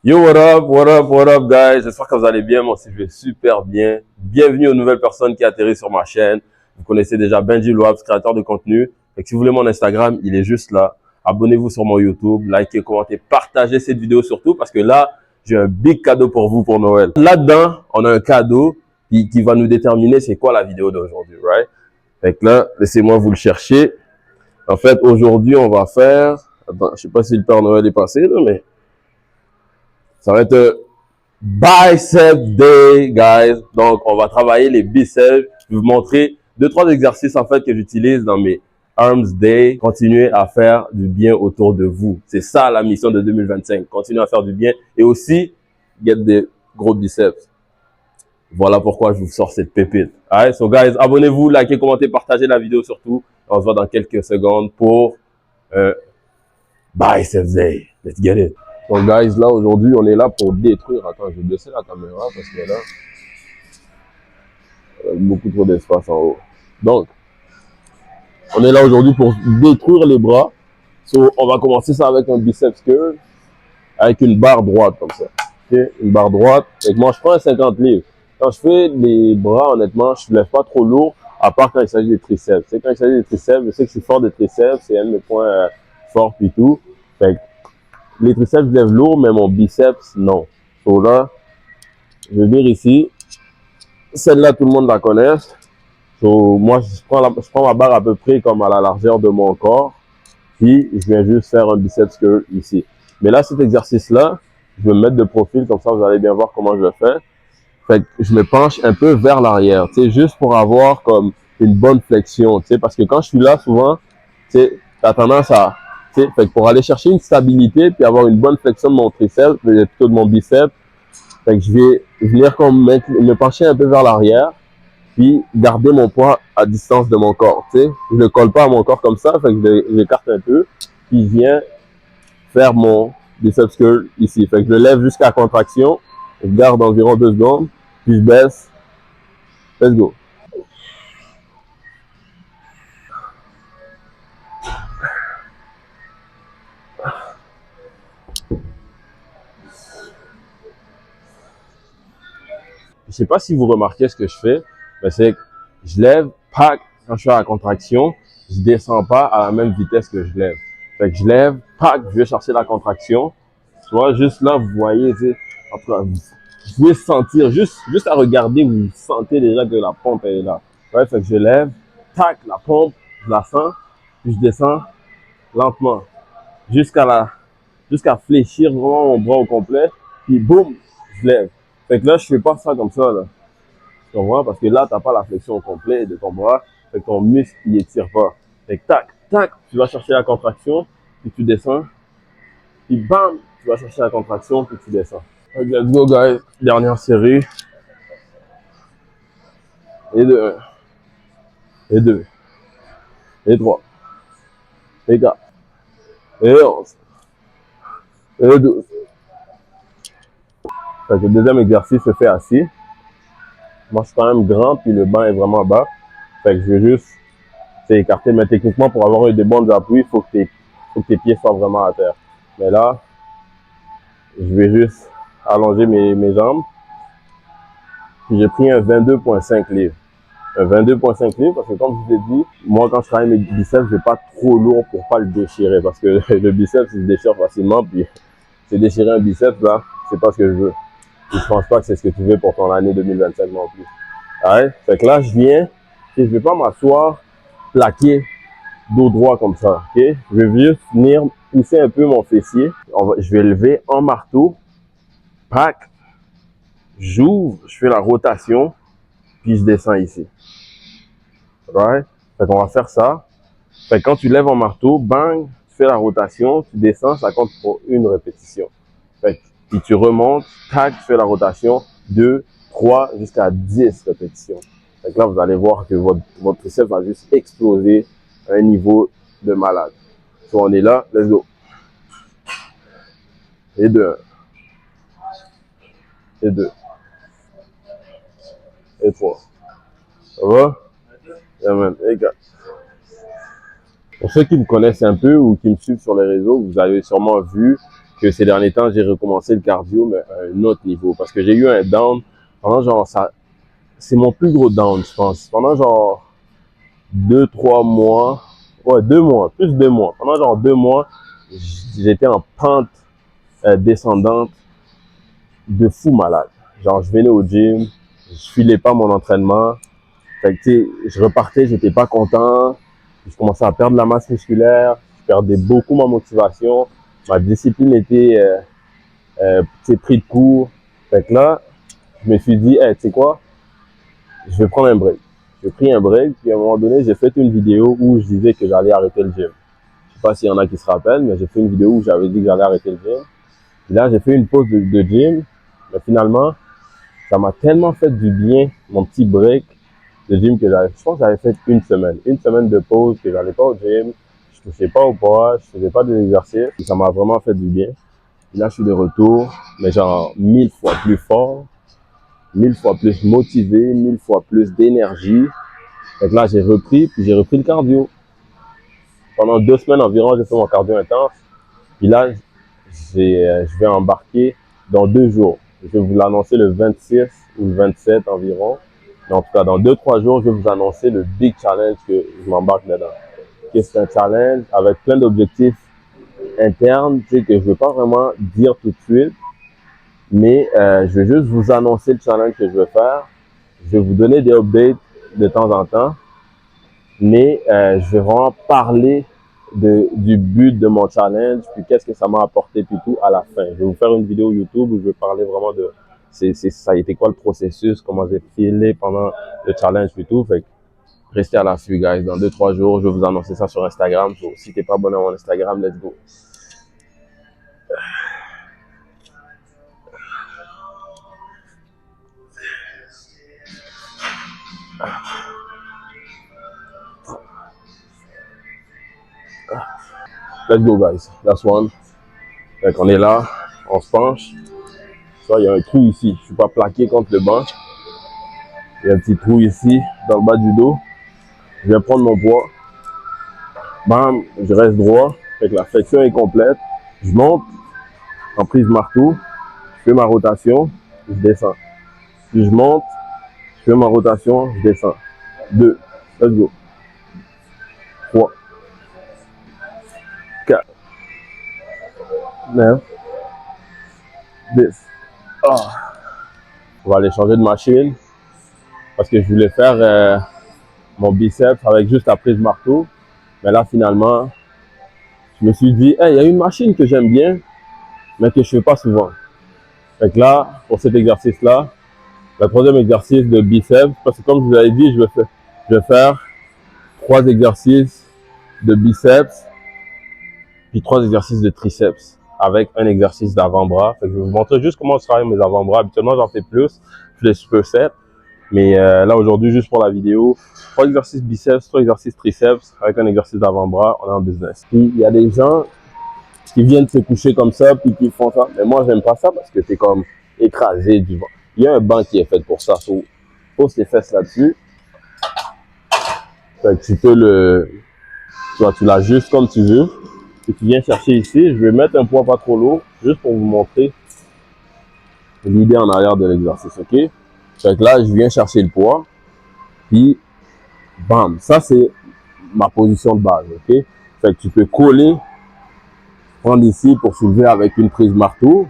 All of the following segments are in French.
Yo, what up, what up, what up, guys? J'espère que vous allez bien. Moi aussi, je vais super bien. Bienvenue aux nouvelles personnes qui atterrissent sur ma chaîne. Vous connaissez déjà Benji Loabs, créateur de contenu. Et si vous voulez mon Instagram, il est juste là. Abonnez-vous sur mon YouTube, likez, commentez, partagez cette vidéo surtout parce que là, j'ai un big cadeau pour vous pour Noël. Là-dedans, on a un cadeau qui va nous déterminer c'est quoi la vidéo d'aujourd'hui, right? Fait que là, laissez-moi vous le chercher. En fait, aujourd'hui, on va faire... Attends, je sais pas si le Père Noël est passé, là, mais... Ça va être Bicep Day, guys. Donc, on va travailler les biceps. Je vais vous montrer 2-3 exercices, en fait, que j'utilise dans mes Arms Day. Continuez à faire du bien autour de vous. C'est ça, la mission de 2025. Continuez à faire du bien et aussi, get des gros biceps. Voilà pourquoi je vous sors cette pépite. Alright, so guys, abonnez-vous, likez, commentez, partagez la vidéo surtout. On se voit dans quelques secondes pour Bicep Day. Let's get it. Donc, guys, là, aujourd'hui, on est là pour détruire. Attends, je vais baisser la caméra parce que là, il y a beaucoup trop d'espace en haut. Donc, on est là aujourd'hui pour détruire les bras. So, on va commencer ça avec un biceps curl, avec une barre droite comme ça. Okay? Une barre droite. Et moi, je prends un 50 livres. Quand je fais les bras, honnêtement, je ne lève pas trop lourd, à part quand il s'agit des triceps. C'est quand il s'agit des triceps, je sais que je suis fort des triceps, c'est un de mes points forts puis tout. Fait que les triceps, je lève lourd, mais mon biceps, non. So là, je vais venir ici. Celle-là, tout le monde la connaît. So, moi, je prends ma barre à peu près comme à la largeur de mon corps. Puis, je viens juste faire un biceps curl ici. Mais là, cet exercice-là, je vais me mettre de profil, comme ça, vous allez bien voir comment je le fais. Fait que je me penche un peu vers l'arrière, tu sais, juste pour avoir comme une bonne flexion, tu sais, parce que quand je suis là, souvent, tu sais, t'as tendance à, tu sais, fait que pour aller chercher une stabilité puis avoir une bonne flexion de mon triceps, plutôt de mon biceps, fait que je vais venir comme me pencher un peu vers l'arrière, puis garder mon poids à distance de mon corps, tu sais. Je ne colle pas à mon corps comme ça, fait que je l'écarte un peu, puis je viens faire mon biceps curl ici. Fait que je le lève jusqu'à contraction, je garde environ 2 secondes, puis je baisse. Let's go. Je sais pas si vous remarquez ce que je fais, mais c'est que je lève, pack, quand je suis à la contraction, je descends pas à la même vitesse que je lève. Fait que je lève, pack, je vais chercher la contraction. Tu vois, juste là, vous voyez, tu sais, après, vous pouvez sentir, juste à regarder, vous sentez déjà que la pompe est là. Ouais, fait que je lève, tac, la pompe, je la sens, puis je descends lentement, jusqu'à fléchir vraiment mon bras au complet, puis boum, je lève. Fait que là, je fais pas ça comme ça, là. Tu comprends? Parce que là, t'as pas la flexion au complet de ton bras, fait que ton muscle, il étire pas. Fait que tac, tac, tu vas chercher la contraction, puis tu descends, puis bam, tu vas chercher la contraction, puis tu descends. Okay, let's go, guys. Dernière série. Et 2, et 2, et 3, et 4, et 11, et 12. Fait que le deuxième exercice se fait assis. Moi, je suis quand même grand, puis le banc est vraiment bas. Fait que je vais juste écarter. Mais techniquement, pour avoir des bons appuis, il faut que tes pieds soient vraiment à terre. Mais là, je vais juste allonger mes jambes. Puis j'ai pris un 22,5 livres. Un 22,5 livres parce que comme je vous ai dit, moi quand je travaille mes biceps, je vais pas trop lourd pour pas le déchirer parce que le biceps il se déchire facilement puis c'est déchirer un biceps là, c'est pas ce que je veux. Et je pense pas que c'est ce que tu veux pour ton année 2025 non plus. Ouais, fait que là je viens et je vais pas m'asseoir plaqué dos droit comme ça, ok? Je vais juste venir pousser un peu mon fessier. Je vais lever en marteau, pack, j'ouvre, je fais la rotation, puis je descends ici. Right? Fait qu'on va faire ça. Fait que quand tu lèves en marteau, bang, tu fais la rotation, tu descends, ça compte pour une répétition. Fait que, puis tu remontes, tac, tu fais la rotation, 2, 3, jusqu'à 10 répétitions. Fait que là, vous allez voir que votre triceps va juste exploser à un niveau de malade. So, on est là, let's go. Et 2, et 2, et 3. Ça va? Yeah, man. Et 4. Pour ceux qui me connaissent un peu ou qui me suivent sur les réseaux, vous avez sûrement vu que ces derniers temps, j'ai recommencé le cardio, mais à un autre niveau. Parce que j'ai eu un down pendant genre, ça, c'est mon plus gros down, je pense. Pendant genre 2, 3 mois, ouais, 2 mois, plus 2 mois. Pendant genre 2 mois, j'étais en pente descendante de fou malade. Genre, je venais au gym, je filais pas mon entraînement. Fait que, tu sais, je repartais, j'étais pas content. Je commençais à perdre la masse musculaire. Je perdais beaucoup ma motivation. Ma discipline était, tu sais, pris de court. Fait que là, je me suis dit, hey, tu sais quoi, je vais prendre un break. J'ai pris un break, puis à un moment donné, j'ai fait une vidéo où je disais que j'allais arrêter le gym. Je sais pas s'il y en a qui se rappellent, mais j'ai fait une vidéo où j'avais dit que j'allais arrêter le gym. Puis là, j'ai fait une pause de gym, mais finalement, ça m'a tellement fait du bien, mon petit break de gym que j'avais, je pense que j'avais fait une semaine. Une semaine de pause, que j'allais pas au gym, je touchais pas au poids, je faisais pas d'exercice. Ça m'a vraiment fait du bien. Et là, je suis de retour, mais genre 1000 fois plus fort, 1000 fois plus motivé, 1000 fois plus d'énergie. Donc là, j'ai repris, puis j'ai repris le cardio. Pendant 2 semaines environ, j'ai fait mon cardio intense. Puis là, je vais embarquer dans 2 jours. Je vais vous l'annoncer le 26 ou le 27 environ. Mais en tout cas, dans 2, 3 jours, je vais vous annoncer le big challenge que je m'embarque dedans. C'est un challenge avec plein d'objectifs internes, tu sais, que je ne veux pas vraiment dire tout de suite. Mais je vais juste vous annoncer le challenge que je veux faire. Je vais vous donner des updates de temps en temps. Mais je vais vraiment parler du but de mon challenge, puis qu'est-ce que ça m'a apporté, puis tout à la fin. Je vais vous faire une vidéo YouTube où je vais parler vraiment de ça a été quoi le processus, comment j'ai filé pendant le challenge, puis tout. Fait que restez à l'affût, guys. Dans 2, 3 jours, je vais vous annoncer ça sur Instagram. So, si t'es pas abonné à mon Instagram, let's go. Let's go, guys. That's one. Fait qu'on est là, on se penche. Ça, il y a un trou ici. Je suis pas plaqué contre le banc. Il y a un petit trou ici, dans le bas du dos. Je vais prendre mon poids. Bam, je reste droit. Fait que la flexion est complète. Je monte en prise marteau. Je fais ma rotation. Je descends. Puis je monte. Je fais ma rotation. Je descends. 2. Let's go. 3. 4. 9. 10. Oh. On va aller changer de machine. Parce que je voulais faire mon biceps avec juste la prise marteau. Mais là, finalement, je me suis dit, hey, il y a une machine que j'aime bien, mais que je fais pas souvent. Fait que là, pour cet exercice-là, le troisième exercice de biceps, parce que comme je vous avais dit, je vais faire 3 exercices de biceps, puis 3 exercices de triceps, avec un exercice d'avant-bras. Fait que je vais vous montrer juste comment je travaille mes avant-bras. Habituellement, j'en fais plus, je les superset. Mais là, aujourd'hui, juste pour la vidéo, 3 exercices biceps, 3 exercices triceps, avec un exercice d'avant-bras, on est en business. Puis, il y a des gens qui viennent se coucher comme ça, puis qui font ça. Mais moi, j'aime pas ça parce que c'est comme écrasé du vent. Il y a un banc qui est fait pour ça. Pose tes fesses là-dessus. Fait que tu peux tu l'ajustes comme tu veux. Et tu viens chercher ici. Je vais mettre un poids pas trop lourd, juste pour vous montrer l'idée en arrière de l'exercice, ok? Fait que là, je viens chercher le poids. Puis, bam. Ça, c'est ma position de base, ok? Fait que tu peux coller, prendre ici pour soulever avec une prise marteau.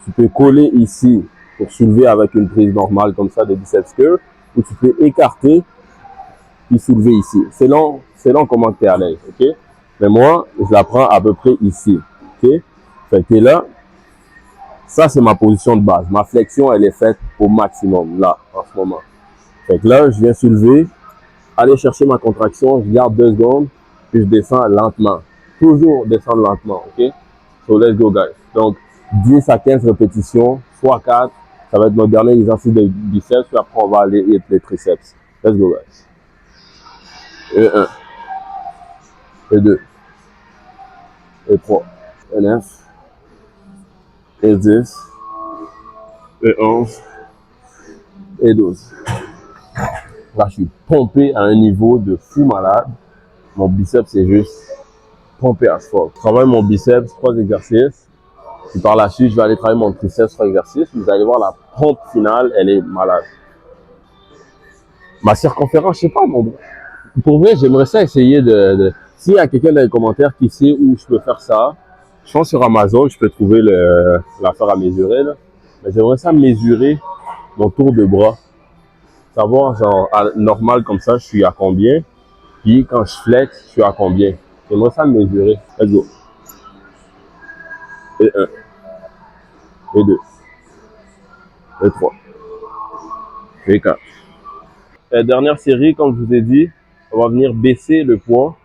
Tu peux coller ici pour soulever avec une prise normale comme ça de biceps curl, ou tu peux écarter puis soulever ici. Selon comment tu es à l'aise, ok? Mais moi, je la prends à peu près ici, ok? Fait que là, ça c'est ma position de base. Ma flexion, elle est faite au maximum, là, en ce moment. Fait que là, je viens soulever, aller chercher ma contraction, je garde 2 secondes, puis je descends lentement. Toujours descendre lentement, ok? So, let's go, guys. Donc, 10 à 15 répétitions, fois 4. Ça va être notre dernier exercice de biceps, puis après, on va aller hit les triceps. Let's go, guys. Et 1, et 2, et 3, et 9, et 10, et 11, et 12. Là, je suis pompé à un niveau de fou malade. Mon biceps, c'est juste pompé à ce fort. Je travaille mon biceps, 3 exercices. Puis par la suite, je vais aller travailler mon triceps sur exercice. Vous allez voir la pompe finale, elle est malade. Ma circonférence, je sais pas, mon... Pour vrai, j'aimerais ça essayer S'il y a quelqu'un dans les commentaires qui sait où je peux faire ça, je pense sur Amazon, je peux trouver l'affaire à mesurer, là. Mais j'aimerais ça mesurer mon tour de bras. Savoir, genre, normal comme ça, je suis à combien. Puis quand je flex, je suis à combien. J'aimerais ça mesurer. Let's go. Et 1, et 2, et 3, et 4. La dernière série, comme je vous ai dit, on va venir baisser le poids.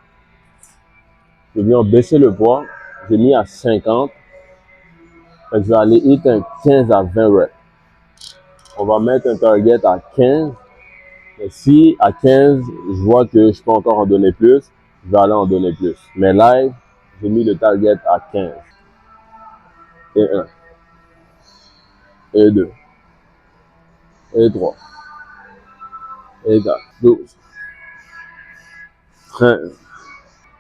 Je vais venir baisser le poids. J'ai mis à 50. Fait que je vais aller hit un 15 à 20 reps. On va mettre un target à 15. Et si à 15, je vois que je peux encore en donner plus, je vais aller en donner plus. Mais live, j'ai mis le target à 15. Et 1, et 2, et 3, et 4, 12, 13,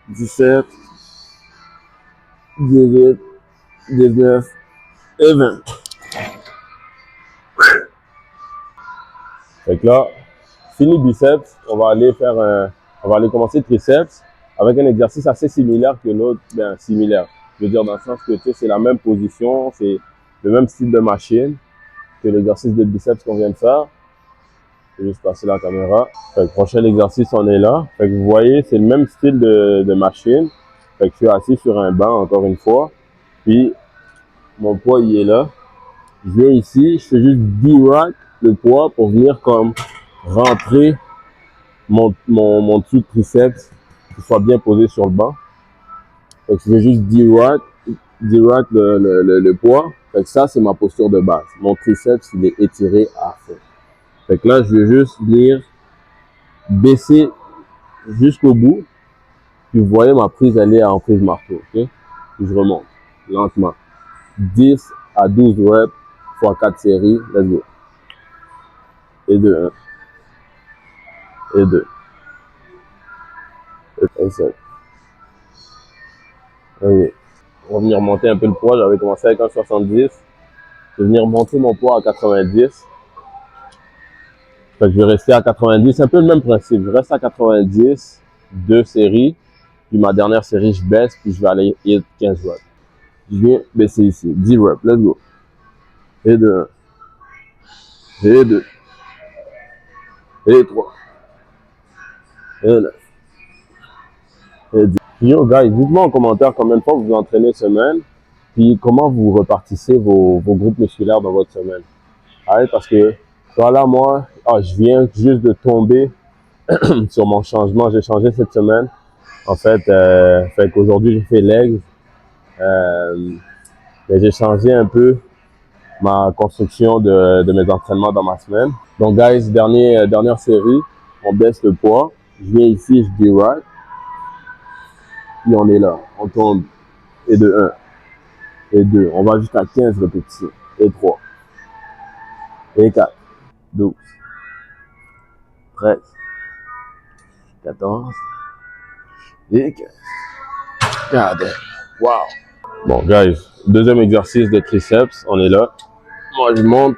17, 18, 19 et 20. Fait que là, fini biceps, on va aller commencer triceps avec un exercice assez similaire que l'autre, ben similaire. Je veux dire dans le sens que tu sais, c'est la même position, c'est le même style de machine que l'exercice de biceps qu'on vient de faire. Je vais juste passer la caméra. Fait que prochain exercice, on est là. Fait que vous voyez, c'est le même style de machine. Fait que je suis assis sur un banc encore une fois. Puis mon poids il est là. Je viens ici, je fais juste D-rack le poids pour venir comme rentrer mon dessous de triceps qui soit bien posé sur le banc. Fait que je fais juste D-rack le poids. Fait que ça, c'est ma posture de base. Mon triceps, il est étiré à fond. Fait que là, je vais juste venir baisser jusqu'au bout. Puis vous voyez, ma prise, elle est en prise marteau. Okay? Puis je remonte lentement. 10 à 12 reps fois 4 séries. Let's go. Et 2, 1. Et 2. Et 7. Ok. On va venir monter un peu le poids. J'avais commencé avec un 70. Je vais venir monter mon poids à 90. Fait que je vais rester à 90. C'est un peu le même principe. Je reste à 90, 2 séries. Puis ma dernière série, je baisse. Puis je vais aller hit 15 reps. Je viens baisser ici. 10 reps. Let's go. Et 2, 1. Et 2. Et 3. Et 9. Et 10. Yo, guys, dites-moi en commentaire combien de fois vous vous entraînez semaine. Puis comment vous repartissez vos groupes musculaires dans votre semaine. Ouais, parce que voilà, moi, je viens juste de tomber sur mon changement. J'ai changé cette semaine. En fait, fait qu'aujourd'hui, j'ai fait legs. Mais j'ai changé un peu ma construction de mes entraînements dans ma semaine. Donc, guys, dernière série, on baisse le poids. Je viens ici, je dis right. Puis on est là. On tombe. Et de 1. Et 2. On va jusqu'à 15 répétitions. Et 3. Et 4. 12. 13. 14. Et 15. God, wow. Bon, guys, deuxième exercice de triceps. On est là. Moi, je monte.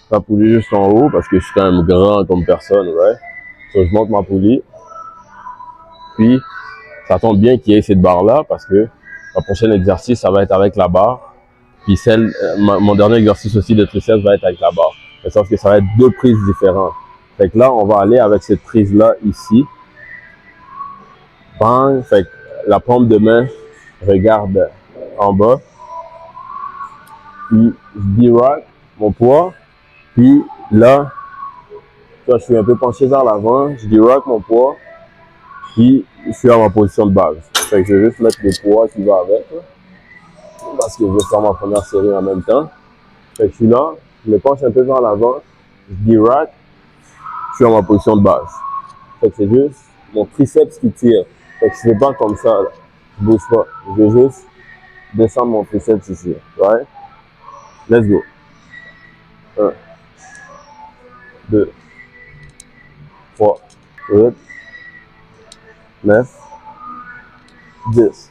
Ma poulie juste en haut parce que je suis quand même grand comme personne, right? So, je monte ma poulie. Puis, ça tombe bien qu'il y ait cette barre-là parce que le prochain exercice, ça va être avec la barre. Puis mon dernier exercice aussi de triceps va être avec la barre. Mais sauf que ça va être 2 prises différentes. Fait que là, on va aller avec cette prise-là ici. Bang! Fait que la paume de main regarde en bas. Puis je D-rack mon poids. Puis là, je suis un peu penché vers l'avant. Je D-rack mon poids. Puis je suis à ma position de base. Fait que je vais juste mettre le poids qui va avec. Là, parce que je vais faire ma première série en même temps. Fait que je suis là, je me penche un peu vers l'avant. Je D-rack. Je suis à ma position de base. Fait que c'est juste mon triceps qui tire. Fait que je fais pas comme ça, là. Je bouge pas. Je vais juste descendre mon triceps ici. Right? Let's go. 1, 2, 3, 8, 9, 10.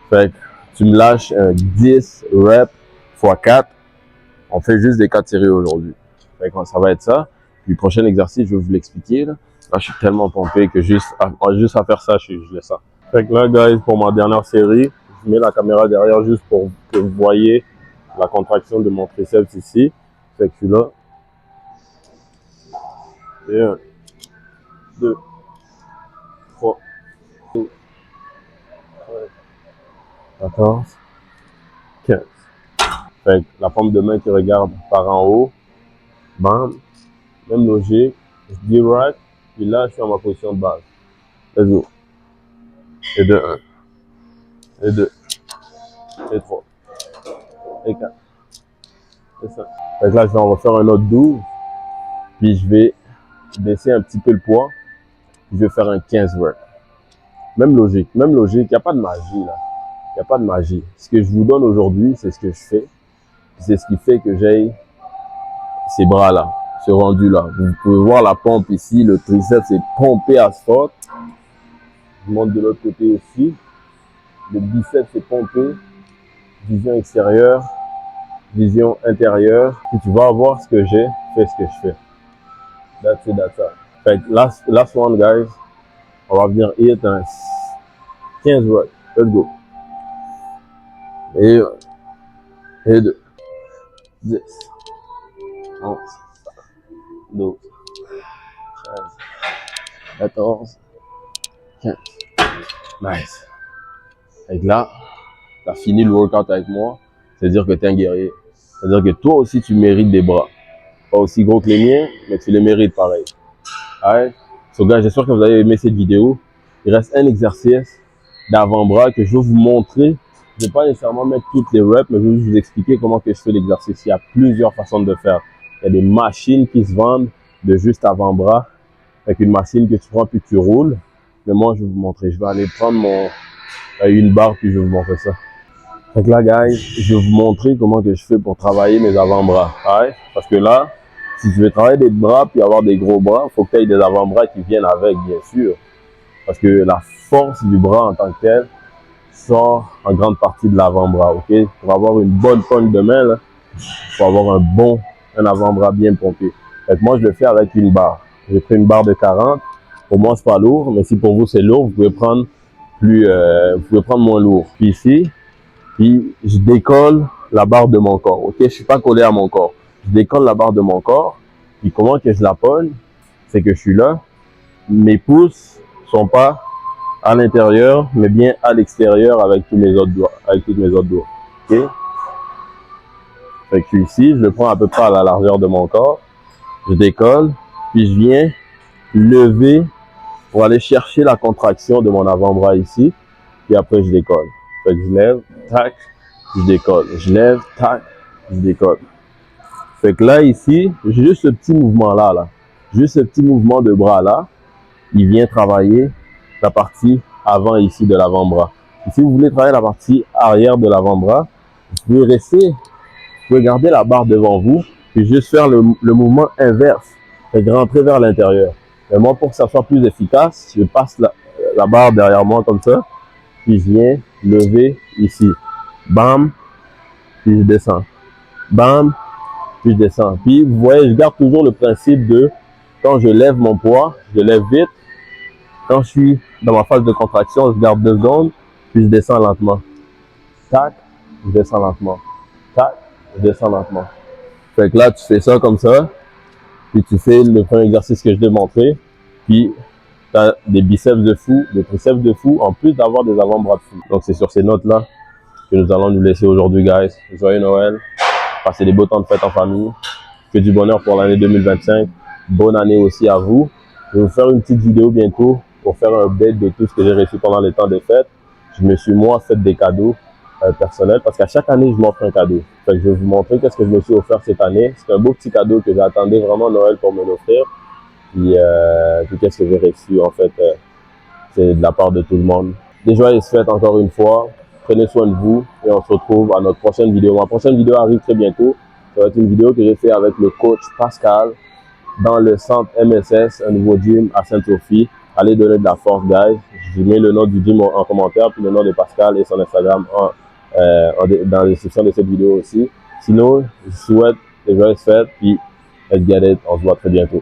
Fait que tu me lâches un 10 reps x 4. On fait juste des 4 séries aujourd'hui. Ça va être ça. Puis le prochain exercice, je vais vous l'expliquer. Là, je suis tellement pompé que juste à faire ça, je le sens. Fait que là, guys, pour ma dernière série, je mets la caméra derrière juste pour que vous voyez la contraction de mon triceps ici. Fait que je suis là. Et 1, 2, 3, 12, 13, 14, 15. Fait que la paume de main qui regarde par en haut. Bam. Même logique. Je direct. Puis là, je suis en ma position de base. Let's go. Et 2, 1. Et 2. Et 3. Et 4. Et 5. Fait que là, je vais en refaire un autre 12. Puis je vais baisser un petit peu le poids. Puis je vais faire un 15 reps. Même logique. Même logique. Il n'y a pas de magie là. Il n'y a pas de magie. Ce que je vous donne aujourd'hui, c'est ce que je fais. C'est ce qui fait que j'ai ces bras-là, ce rendu-là. Vous pouvez voir la pompe ici. Le triceps est pompé à ce fort. Je monte de l'autre côté aussi. Le biceps est pompé. Vision extérieure. Vision intérieure. Si tu vas voir ce que j'ai, fais ce que je fais. That's it, that's all. Fait que last one, guys. On va venir hit un 15 reps. Let's go. Et 1, et 2, 10, 11, 12, 13, 14, 15. Nice. Et là, tu as fini le workout avec moi. C'est-à-dire que tu es un guerrier. C'est-à-dire que toi aussi, tu mérites des bras. Pas aussi gros que les miens, mais tu les mérites pareil. Alright? So guys, j'espère que vous avez aimé cette vidéo. Il reste un exercice d'avant-bras que je vais vous montrer. Je ne vais pas nécessairement mettre toutes les reps, mais je vais vous expliquer comment que je fais l'exercice. Il y a plusieurs façons de le faire. Il y a des machines qui se vendent de juste avant-bras, avec une machine que tu prends puis tu roules. Mais moi, je vais vous montrer. Je vais aller prendre une barre puis je vais vous montrer ça. Donc là, guys, je vais vous montrer comment que je fais pour travailler mes avant-bras. Right? Parce que là, si tu veux travailler des bras puis avoir des gros bras, il faut que tu aies des avant-bras qui viennent avec, bien sûr. Parce que la force du bras en tant que tel sort en grande partie de l'avant-bras, ok? Pour avoir une bonne pointe de main, là, il faut avoir un avant-bras bien pompé. Donc moi, je le fais avec une barre. J'ai pris une barre de 40. Pour moi, c'est pas lourd, mais si pour vous c'est lourd, vous pouvez prendre moins lourd. Puis ici, puis je décolle la barre de mon corps, ok? Je suis pas collé à mon corps. Je décolle la barre de mon corps. Puis comment que je la pogne? C'est que je suis là. Mes pouces sont pas à l'intérieur, mais bien à l'extérieur avec tous mes autres doigts, ok? Fait que je suis ici, je le prends à peu près à la largeur de mon corps, je décolle, puis je viens lever pour aller chercher la contraction de mon avant-bras ici, puis après je décolle. Fait que je lève, tac, je décolle, je lève, tac, je décolle. Fait que là ici, j'ai juste ce petit mouvement là, juste ce petit mouvement de bras là, il vient travailler la partie avant ici de l'avant-bras. Si vous voulez travailler la partie arrière de l'avant-bras, vous pouvez vous pouvez garder la barre devant vous, puis juste faire le mouvement inverse, et rentrer vers l'intérieur. Mais moi, pour que ça soit plus efficace, je passe la barre derrière moi comme ça, puis je viens lever ici. Bam, puis je descends. Bam, puis je descends. Puis vous voyez, je garde toujours le principe de, quand je lève mon poids, je lève vite. Quand je suis dans ma phase de contraction, je garde 2 secondes, puis je descends lentement. Tac, je descends lentement. Tac, je descends lentement. Fait que là, tu fais ça comme ça, puis tu fais le premier exercice que je t'ai montré, puis tu as des biceps de fou, des triceps de fou, en plus d'avoir des avant-bras de fou. Donc c'est sur ces notes-là que nous allons nous laisser aujourd'hui, guys. Joyeux Noël, passez des beaux temps de fête en famille, que du bonheur pour l'année 2025. Bonne année aussi à vous. Je vais vous faire une petite vidéo bientôt pour faire un update de tout ce que j'ai reçu pendant les temps des fêtes. Je me suis moi fait des cadeaux personnels parce qu'à chaque année, je m'offre un cadeau. Fait que je vais vous montrer qu'est-ce que je me suis offert cette année. C'est un beau petit cadeau que j'attendais vraiment Noël pour me l'offrir. Puis qu'est-ce que j'ai reçu en fait, c'est de la part de tout le monde. Des joyeuses fêtes encore une fois. Prenez soin de vous et on se retrouve à notre prochaine vidéo. Ma prochaine vidéo arrive très bientôt. Ça va être une vidéo que j'ai fait avec le coach Pascal dans le centre MSS, un nouveau gym à Sainte-Sophie. Allez donner de la force, guys. Je mets le nom du gym en commentaire, puis le nom de Pascal et son Instagram dans la description de cette vidéo aussi. Sinon, je vous souhaite de joyeuses fêtes, puis let's get it. On se voit très bientôt.